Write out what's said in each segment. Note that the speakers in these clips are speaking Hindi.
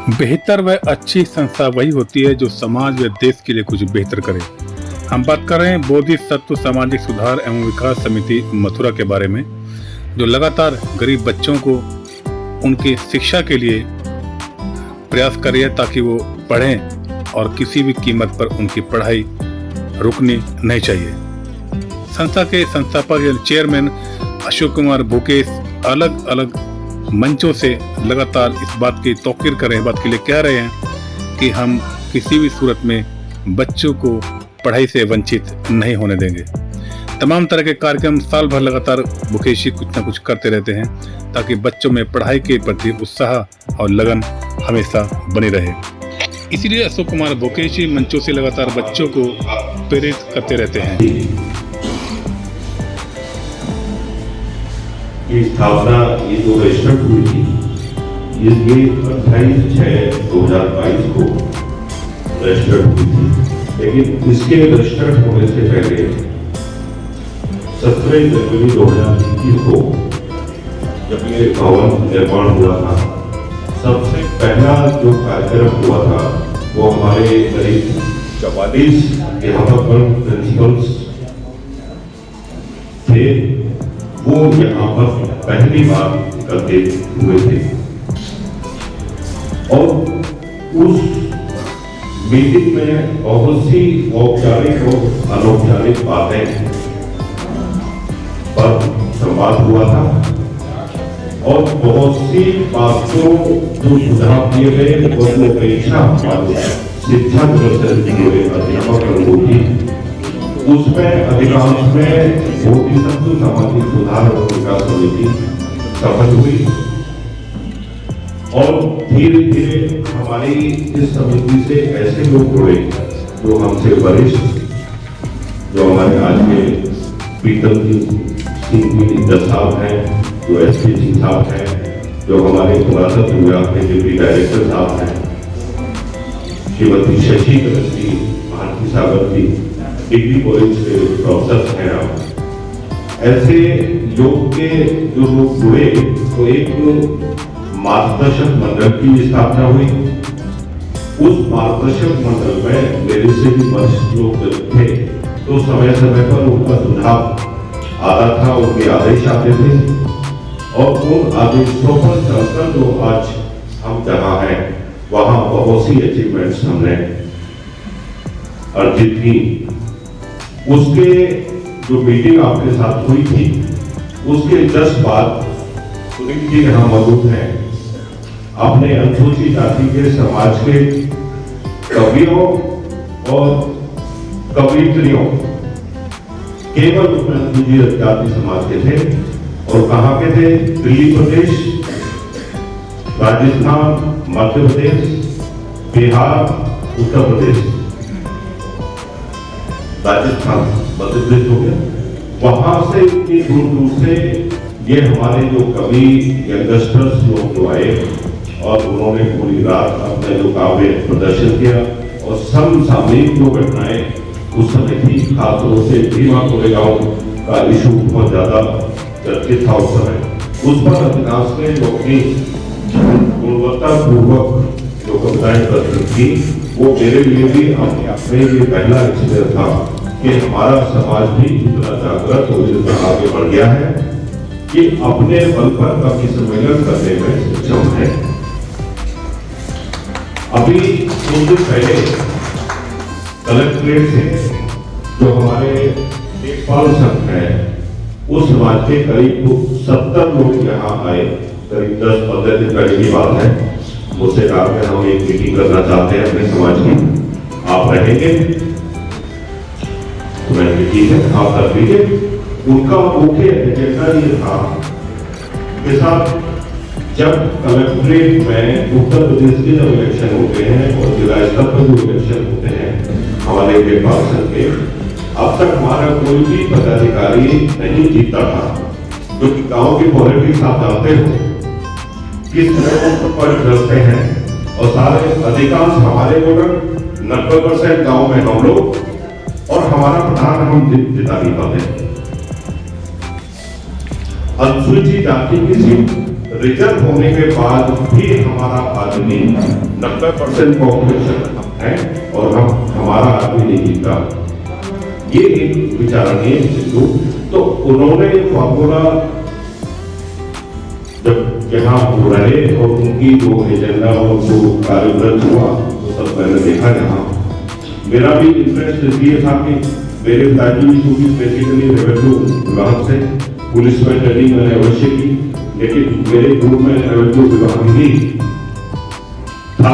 बेहतर व अच्छी संस्था वही होती है जो समाज व देश के लिए कुछ बेहतर करे। हम बात कर रहे हैं बोधिसत्व सामाजिक सुधार एवं विकास समिति मथुरा के बारे में, जो लगातार गरीब बच्चों को उनकी शिक्षा के लिए प्रयास कर रही है ताकि वो पढ़ें और किसी भी कीमत पर उनकी पढ़ाई रुकनी नहीं चाहिए। संस्था के संस्थापक चेयरमैन अशोक कुमार भूकेश अलग अलग मंचों से लगातार इस बात की तौकीर कर रहे हैं, बात के लिए कह रहे हैं कि हम किसी भी सूरत में बच्चों को पढ़ाई से वंचित नहीं होने देंगे। तमाम तरह के कार्यक्रम साल भर लगातार भूकेश जी कुछ न कुछ करते रहते हैं ताकि बच्चों में पढ़ाई के प्रति उत्साह और लगन हमेशा बनी रहे। इसीलिए अशोक कुमार भूकेश जी मंचों से लगातार बच्चों को प्रेरित करते रहते हैं। की स्थापना ये जो रजिस्टर्ड हुई थी, ये 28/6/2022 को रजिस्टर्ड हुई थी, लेकिन इसके रजिस्टर्ड होने से पहले 17 जनवरी 2021 को जब ये भवन निर्माण हुआ था, सबसे पहला जो कार्यक्रम हुआ था वो हमारे करीब 44 अध्यापक प्रिंसिपल्स थे, वो यहाँ पर पहली बार करते हुए थे। और उस मीटिंग में बहुत सी औपचारिक और अनौपचारिक बातें पर संवाद हुआ था और बहुत सी बातों जो सुझाव दिए गए वो परीक्षा शिक्षा व्यवस्था से जुड़े अध्यापक अनुभूति, उसमें अधिकांश में बोधिसत्व सामाजिक सुधार और विकास समिति सफल हुई और धीरे धीरे हमारी इस समिति से ऐसे लोग जुड़े जो हमसे वरिष्ठ, जो हमारे आज के पीतल सिंह साहब हैं, जो एसपी सिंह साहब हैं, जो हमारे पुरातत्व विभाग के डिप्टी डायरेक्टर साहब हैं, श्रीमती शशि कलसी भारती सागर जी डिग्री कॉलेज से प्रोफेसर हैं। आप ऐसे योग के जो लोग जुड़े तो एक मार्गदर्शक मंडल की स्थापना हुई। उस मार्गदर्शक मंडल में मेरे से भी वरिष्ठ लोग थे, तो समय समय पर उनका सुझाव आता था, उनके आदेश आते थे और उन आदेशों पर चलकर जो आज हम जहाँ हैं वहाँ बहुत सी अचीवमेंट्स हमने अर्जित की। उसके जो मीटिंग आपके साथ हुई थी उसके जस्ट बाद सुनील जी यहाँ मौजूद हैं, अपने अनुसूचित जाति के समाज के कवियों और कवियत्रियों, केवल उसमें अनुसूचित जाति समाज के थे और कहाँ के थे? दिल्ली प्रदेश, राजस्थान, मध्य प्रदेश, बिहार, उत्तर प्रदेश, राजस्थान, मध्य प्रदेश हो गया। वहां से इतनी दूर दूर से ये हमारे जो कवि यंगस्टर्स लोग जो आए और उन्होंने पूरी रात अपने जो काव्य प्रदर्शन किया और समसामयिक जो घटनाएं उस समय थी, खासतौर से भीमा कोरेगांव का इशू बहुत ज्यादा चर्चित था उस समय, उस पर अधिकांश ने जो अपनी गुणवत्ता पूर्वक जो कविताएं प्रस्तुत की, वो मेरे लिए भी अपने लिए पहला एक्सपीरियंस था कि हमारा समाज भी इतना जागृत और इतना आगे बढ़ गया है कि अपने बल पर कवि सम्मेलन करने में सक्षम है। अभी कुछ दिन पहले कलेक्ट्रेट से जो हमारे लेखपाल संघ है, उस समाज के करीब 70 लोग यहाँ आए, करीब 10-15 दिन पहले की बात है। मुझसे कहा कि हम एक मीटिंग करना चाहते हैं अपने समाज की, आप रहेंगे? तो मैंने ठीक है, आप कर लीजिए। उनका मुख्य एजेंडा ये था कि साहब, जब कलेक्ट्रेट में उत्तर प्रदेश के जब इलेक्शन होते हैं और जिला स्तर पर जो इलेक्शन होते हैं हमारे लेखपाल संघ के, अब तक हमारा कोई भी पदाधिकारी नहीं जीतता था, जो कि गांव की पॉलिटिक्स आप जानते हो किस तरह पर डरते हैं और सारे अधिकांश हमारे वोटर 90% गांव में हम लोग और हमारा प्रधान हम जिता नहीं पाते। अनुसूचित जाति की सीट रिजर्व होने के बाद भी हमारा आदमी 90% पॉपुलेशन है और हमारा आदमी नहीं जीता, ये एक विचारणीय बिंदु। तो उन्होंने फॉर्मूला जब यहाँ हो रहे और उनकी जो एजेंडा और जो कार्यक्रम हुआ वो सब मैंने देखा यहाँ। मेरा भी इंटरेस्ट इसलिए था कि मेरे पिताजी भी चूंकि बेसिकली रेवेन्यू विभाग से, पुलिस में ट्रेनिंग मैंने अवश्य की, लेकिन मेरे ग्रुप में रेवेन्यू विभाग ही था।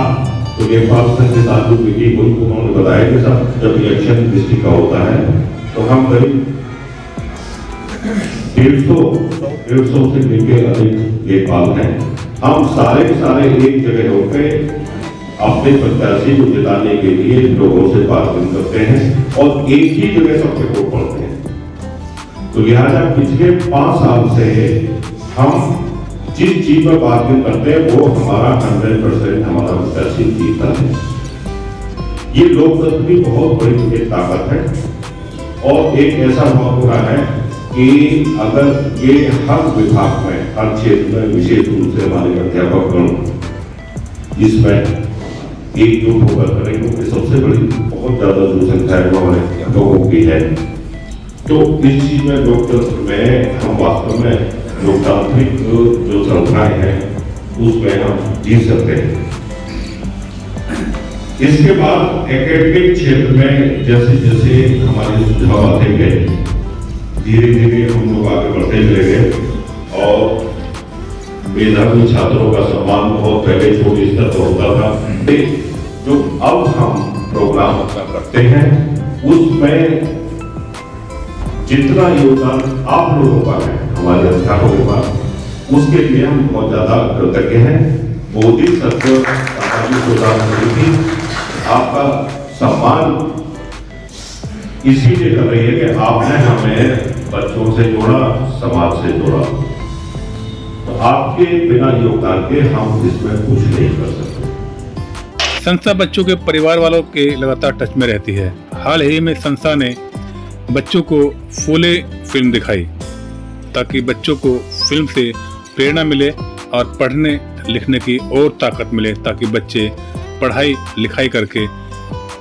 तो लेखपाल संघ के साथ जो मीटिंग हुई उन्होंने बताया कि सब जब इलेक्शन डिस्ट्रिक्ट का होता है तो हम करीब 150 से लेकर अधिक लेखपाल हैं, हम सारे एक जगह होकर अपने प्रत्याशी को जिताने के लिए लोगों से बातचीत करते हैं और एक ही जगह सबके वोट पड़ते हैं। तो लिहाजा पिछले 5 साल से हम जिस चीज पर बातचीत करते हैं वो हमारा 100% हमारा प्रत्याशी जीता है। ये लोकतंत्र की बहुत बड़ी एक ताकत है और एक ऐसा मौका है कि अगर ये हर विभाग में, हर क्षेत्र में, विशेष रूप से हमारे अध्यापक इसमें एकजुट होकर करें, क्योंकि सबसे बड़ी बहुत ज्यादा जो संख्या है वो हमारे लोगों की है। तो इस चीज में लोकतंत्र में हम वास्तव में लोकतांत्रिक जो संस्थाएं हैं उसमें हम जीत सकते हैं। इसके बाद एकेडमिक क्षेत्र में जैसे जैसे हमारे सुझाव आते गए, धीरे धीरे हम लोग आगे बढ़ते चले गए और मेधावी छात्रों का सम्मान बहुत पहले छोटे स्तर पर होता था। जो अब हम प्रोग्राम करते हैं उसमें जितना योगदान आप लोगों का है, हमारे अध्यापकों का, उसके लिए हम बहुत ज्यादा कृतज्ञ हैं। मोदी सरकार सामाजिक सुधार समिति आपका सम्मान इसीलिए कर रही है कि आपने हमें बच्चों से जोड़ा, समाज से जोड़ा। तो आपके बिना योगदान के हम इसमें कुछ नहीं कर सकते। संस्था बच्चों के परिवार वालों के लगातार टच में रहती है। हाल ही में संस्था ने बच्चों को फूले फिल्म दिखाई ताकि बच्चों को फिल्म से प्रेरणा मिले और पढ़ने लिखने की और ताकत मिले, ताकि बच्चे पढ़ाई लिखाई करके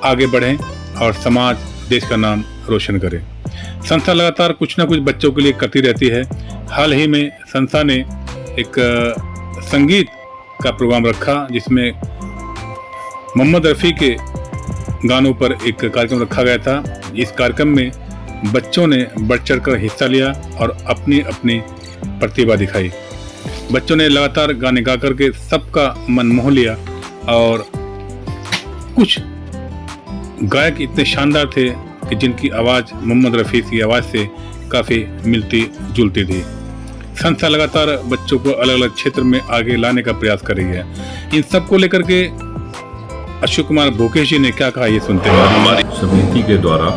आगे बढ़ें और समाज देश का नाम रोशन करें। संस्था लगातार कुछ ना कुछ बच्चों के लिए करती रहती है। हाल ही में संस्था ने एक संगीत का प्रोग्राम रखा जिसमें मोहम्मद रफ़ी के गानों पर एक कार्यक्रम रखा गया था। इस कार्यक्रम में बच्चों ने बढ़ चढ़कर हिस्सा लिया और अपनी अपनी प्रतिभा दिखाई। बच्चों ने लगातार गाने गा करके सबका मन मोह लिया और कुछ गायक इतने शानदार थे कि जिनकी आवाज़ मोहम्मद रफ़ी की आवाज़ से काफ़ी मिलती जुलती थी। संस्था लगातार बच्चों को अलग अलग क्षेत्र में आगे लाने का प्रयास कर रही है। इन सब को लेकर के अशोक कुमार भूकेश जी ने क्या कहा, ये सुनते हैं। हमारी समिति के द्वारा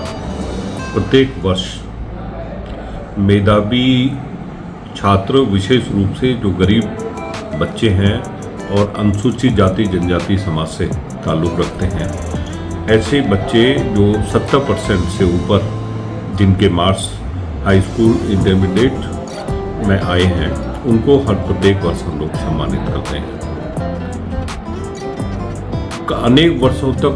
प्रत्येक वर्ष मेधावी छात्र, विशेष रूप से जो गरीब बच्चे हैं और अनुसूचित जाति जनजाति समाज से ताल्लुक़ रखते हैं, ऐसे बच्चे जो 70% से ऊपर जिनके मार्क्स हाई स्कूल इंटरमीडिएट में आए हैं, उनको हर प्रत्येक वर्ष हम लोग सम्मानित करते हैं। अनेक वर्षों तक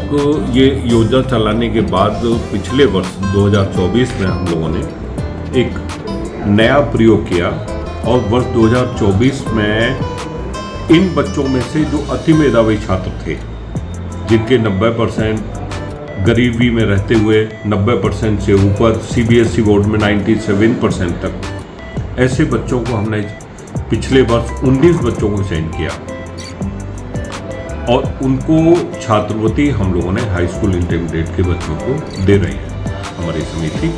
ये योजना चलाने के बाद पिछले वर्ष 2024 में हम लोगों ने एक नया प्रयोग किया और वर्ष 2024 में इन बच्चों में से जो अति मेधावी छात्र थे, जिनके 90% गरीबी में रहते हुए 90% से ऊपर, CBSE बोर्ड में 97% तक, ऐसे बच्चों को हमने पिछले वर्ष 19 बच्चों को चयन किया और उनको छात्रवृत्ति हम लोगों ने हाई स्कूल इंटरमीडिएट के बच्चों को दे रहे हैं हमारी समिति।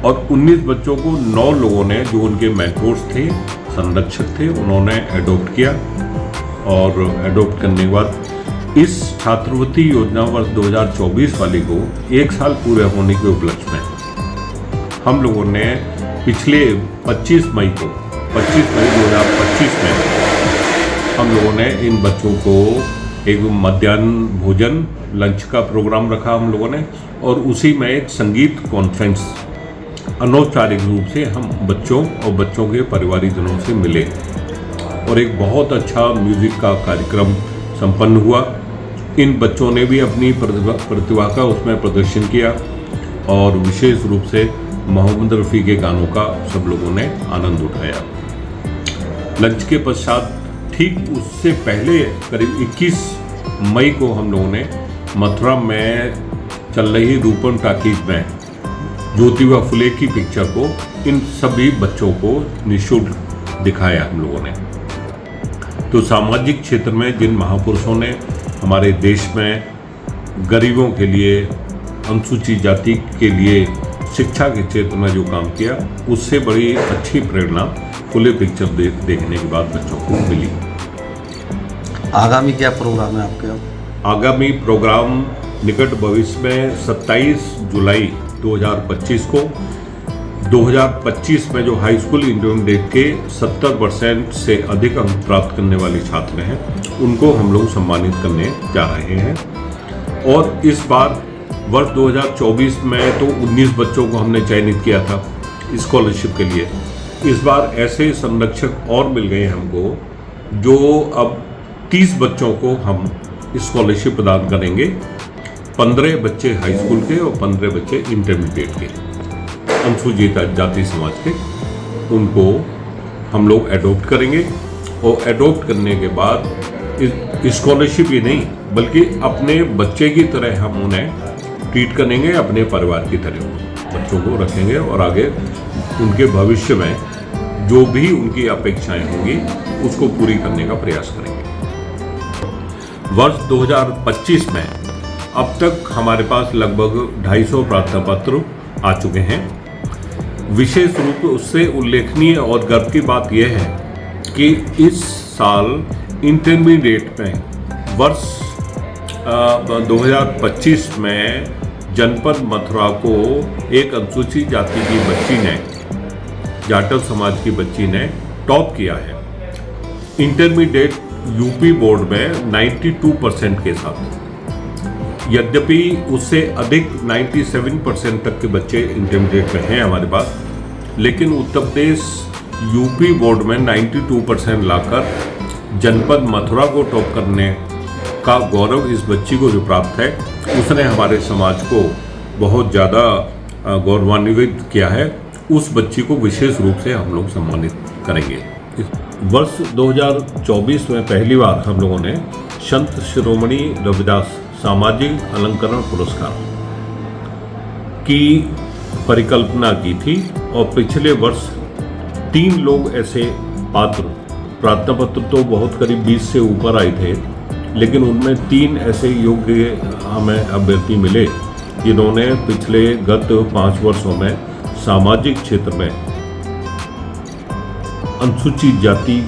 और 19 बच्चों को 9 लोगों ने, जो उनके मेंटोर्स थे, संरक्षक थे, उन्होंने एडॉप्ट किया और एडॉप्ट करने के बाद इस छात्रवृत्ति योजना वर्ष 2024 वाली को 1 साल पूरे होने के उपलक्ष्य में हम लोगों ने पिछले 25 मई 2025 में हम लोगों ने इन बच्चों को एक मध्याह्न भोजन लंच का प्रोग्राम रखा हम लोगों ने, और उसी में एक संगीत कॉन्फ्रेंस अनौपचारिक रूप से हम बच्चों और बच्चों के परिवारजनों से मिले और एक बहुत अच्छा म्यूज़िक का कार्यक्रम संपन्न हुआ। इन बच्चों ने भी अपनी प्रतिभा का उसमें प्रदर्शन किया और विशेष रूप से मोहम्मद रफ़ी के गानों का सब लोगों ने आनंद उठाया। लंच के पश्चात ठीक उससे पहले करीब 21 मई को हम लोगों ने मथुरा में चल रही रूपम टाकीज में ज्योतिबा फुले की पिक्चर को इन सभी बच्चों को निःशुल्क दिखाया हम लोगों ने। तो सामाजिक क्षेत्र में जिन महापुरुषों ने हमारे देश में गरीबों के लिए, अनुसूचित जाति के लिए शिक्षा के क्षेत्र में जो काम किया, उससे बड़ी अच्छी प्रेरणा फुले पिक्चर देखने के बाद बच्चों को मिली। आगामी क्या प्रोग्राम है आपके? आगामी प्रोग्राम निकट भविष्य में 27 जुलाई 2025 को 2025 में जो हाई स्कूल इंटरमीडिएट के 70% से अधिक अंक प्राप्त करने वाले छात्र हैं, उनको हम लोग सम्मानित करने जा रहे हैं। और इस बार वर्ष 2024 में तो 19 बच्चों को हमने चयनित किया था स्कॉलरशिप के लिए। इस बार ऐसे संरक्षक और मिल गए हमको, जो अब 30 बच्चों को हम स्कॉलरशिप प्रदान करेंगे। 15 बच्चे हाई स्कूल के और 15 बच्चे इंटरमीडिएट के, अनुसूचित जाति समाज के, उनको हम लोग एडॉप्ट करेंगे। और एडॉप्ट करने के बाद स्कॉलरशिप ही नहीं बल्कि अपने बच्चे की तरह हम उन्हें ट्रीट करेंगे, अपने परिवार की तरह बच्चों को रखेंगे और आगे उनके भविष्य में जो भी उनकी अपेक्षाएं होंगी उसको पूरी करने का प्रयास करेंगे। वर्ष 2025 में अब तक हमारे पास लगभग 250 प्रार्थना पत्र आ चुके हैं। विशेष रूप से उल्लेखनीय और गर्व की बात यह है कि इस साल इंटरमीडिएट में वर्ष 2025 में जनपद मथुरा को एक अनुसूचित जाति की बच्ची ने, जाटव समाज की बच्ची ने टॉप किया है। इंटरमीडिएट यूपी बोर्ड में 92% के साथ, यद्यपि उससे अधिक 97% तक के बच्चे इंटरमीडिएट में हैं हमारे पास, लेकिन उत्तर प्रदेश यूपी बोर्ड में 92% लाकर जनपद मथुरा को टॉप करने का गौरव इस बच्ची को जो प्राप्त है, उसने हमारे समाज को बहुत ज़्यादा गौरवान्वित किया है। उस बच्ची को विशेष रूप से हम लोग सम्मानित करेंगे। वर्ष 2024 में पहली बार हम लोगों ने संत शिरोमणि रविदास सामाजिक अलंकरण पुरस्कार की परिकल्पना की थी और पिछले वर्ष 3 लोग ऐसे पात्र, प्रार्थना पत्र तो बहुत करीब 20 से ऊपर आए थे, लेकिन उनमें 3 ऐसे योग्य हमें अभ्यर्थी मिले जिन्होंने पिछले गत 5 वर्षों में सामाजिक क्षेत्र में अनुसूचित जाति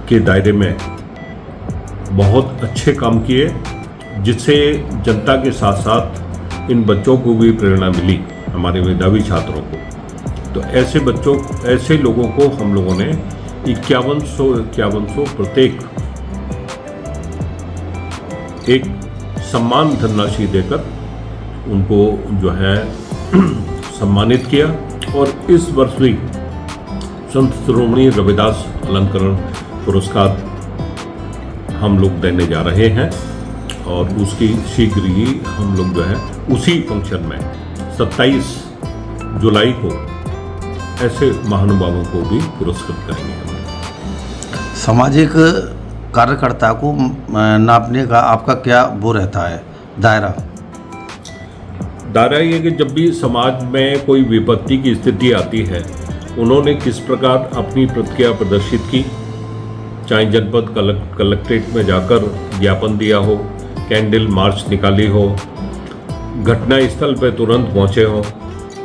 के दायरे में बहुत अच्छे काम किए, जिससे जनता के साथ साथ इन बच्चों को भी प्रेरणा मिली, हमारे मेधावी छात्रों को। तो ऐसे बच्चों, ऐसे लोगों को हम लोगों ने 5100 प्रत्येक एक सम्मान धनराशि देकर उनको जो है सम्मानित किया। और इस वर्ष भी संत शिरोमणि रविदास अलंकरण पुरस्कार हम लोग देने जा रहे हैं और उसकी शीघ्र ही हम लोग जो है उसी फंक्शन में 27 जुलाई को ऐसे महानुभावों को भी पुरस्कृत करेंगे। सामाजिक कार्यकर्ता को नापने का आपका क्या वो रहता है दायरा? दायरा ये कि जब भी समाज में कोई विपत्ति की स्थिति आती है, उन्होंने किस प्रकार अपनी प्रतिक्रिया प्रदर्शित की, चाहे जनपद कलेक्ट्रेट में जाकर ज्ञापन दिया हो, कैंडल मार्च निकाली हो, घटना स्थल पर तुरंत पहुँचे हो,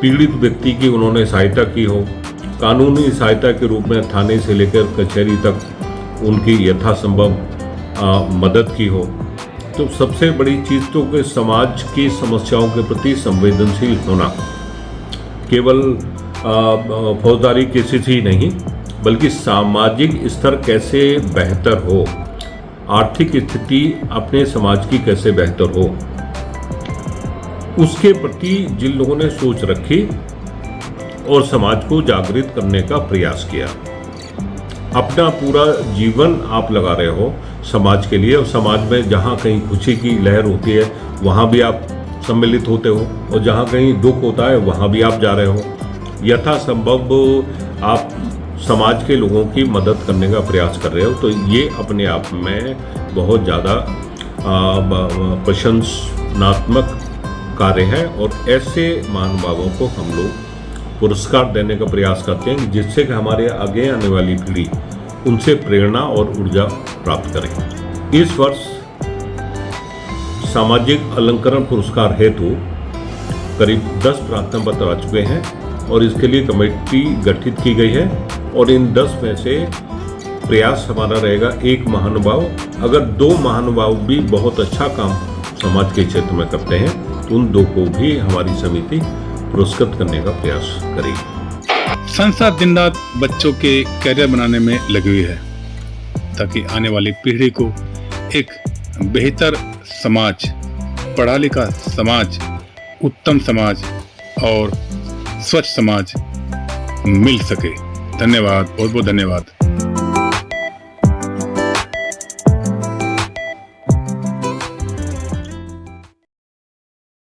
पीड़ित व्यक्ति की उन्होंने सहायता की हो, कानूनी सहायता के रूप में थाने से लेकर कचहरी तक उनकी यथासंभव मदद की हो। तो सबसे बड़ी चीज़ तो कि समाज की समस्याओं के प्रति संवेदनशील होना, केवल फौजदारी केसेस ही नहीं बल्कि सामाजिक स्तर कैसे बेहतर हो, आर्थिक स्थिति अपने समाज की कैसे बेहतर हो, उसके प्रति जिन लोगों ने सोच रखी और समाज को जागृत करने का प्रयास किया, अपना पूरा जीवन आप लगा रहे हो समाज के लिए, और समाज में जहाँ कहीं खुशी की लहर होती है वहाँ भी आप सम्मिलित होते हो, और जहाँ कहीं दुख होता है वहाँ भी आप जा रहे हो। यथासंभव आप समाज के लोगों की मदद करने का प्रयास कर रहे हो, तो ये अपने आप में बहुत ज़्यादा प्रशंसनात्मक कार्य है। और ऐसे महानुभावों को हम लोग पुरस्कार देने का प्रयास करते हैं, जिससे कि हमारे आगे आने वाली पीढ़ी उनसे प्रेरणा और ऊर्जा प्राप्त करे। इस वर्ष सामाजिक अलंकरण पुरस्कार हेतु करीब 10 प्रार्थना पत्र आ चुके हैं, और इसके लिए कमेटी गठित की गई है। और इन 10 में से प्रयास हमारा रहेगा 1 महानुभाव, अगर 2 महानुभाव भी बहुत अच्छा काम समाज के क्षेत्र में करते हैं तो उन 2 को भी हमारी समिति पुरस्कृत करने का प्रयास करेगी। संस्था दिन रात बच्चों के कैरियर बनाने में लगी हुई है, ताकि आने वाली पीढ़ी को एक बेहतर समाज, पढ़ा लिखा समाज, उत्तम समाज और स्वच्छ समाज मिल सके। धन्यवाद, बहुत बहुत धन्यवाद।